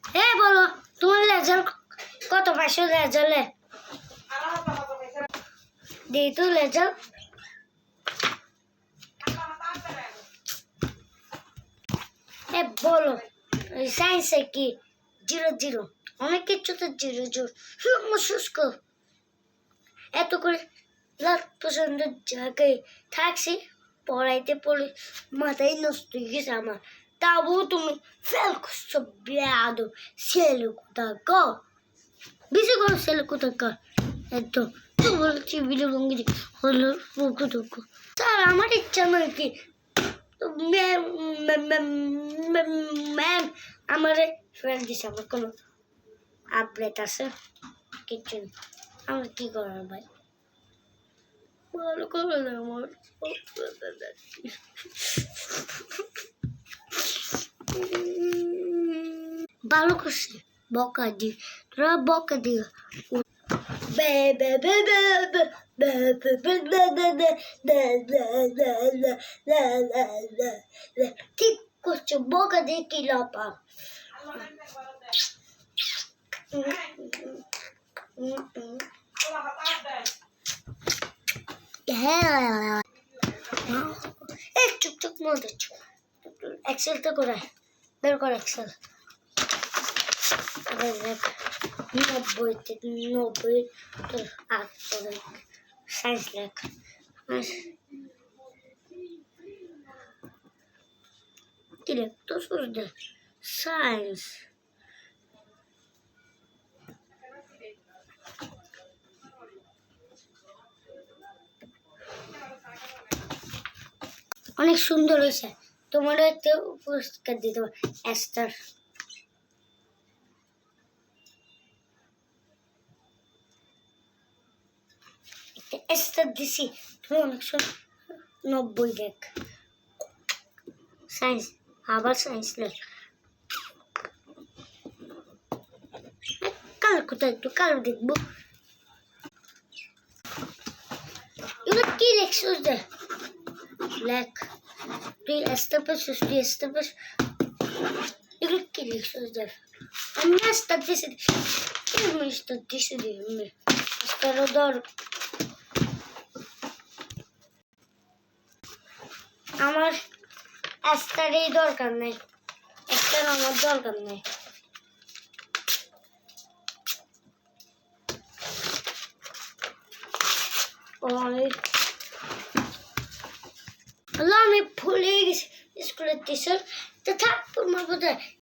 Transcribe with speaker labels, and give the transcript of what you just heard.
Speaker 1: হ্যাঁ বলো, তোমার রেজাল্ট কত পাইছো? রেজাল্টে দিই তো রেজাল্ট। হ্যাঁ বলো, সায়েন্সে কি 0 0? অনেক কিছুতে 0 0 শুষ্ক এত করে লাখ পছন্দ জায়গায় থাকছি, পড়াইতে পড়ে মাথায় নষ্ট হয়ে গেছে আমার। তাও তুমি ফেল করছো, বেয়াদব ছেলে কোথাকার, বেশি করে ছেলে কোথাকার। একদম তো বলছি বিলভঙ্গি হলো কোথাকা। স্যার আমার ইচ্ছা নয় কি ম্যাম আমারে ফেল দিছে, আমার কোনো আপডেট আছে কিছু নেই। আমার কি করার ভাই, ভালো করে না আমার। ভালো করছে বকা দি, তোরা বকা দিও। ঠিক করছো, বকা দিয়ে কি লাপা। হ্যাঁ চুপ চুপ মতো চুপ। এক্সেল তো করে বের কর, এক্সেল 90 থেকে 90 তোর 8 করে সায়েন্স লেখ। কি লেখ তো সুন্দর সায়েন্স। অনেক সুন্দর হয়েছে, তোমার একটা পুরস্কার দিতে হবে এস্টার। এস্টার দিছি, তুমি অনেক সুন্দর। 90 দেখ সায়েন্স, আবার সায়েন্স লেখ। কাল কোথায়, একটু কালো দেখবো। এগুলো কি লেখছিস দে লেখ, তুই এস্টার পেছিস, তুই এস্টার পেছ। এগুলো কি লেখছিস দে, আমি এস্টার দিছি, আমি এস্টার দিছি দে, আমি এস্টারও ধর। আমার এস্টারই দরকার নেই, এস্টার আমার দরকার নেই। আমি ভুলে গেছি স্কুলের টিচার তো থাক তোমার বোধ হয়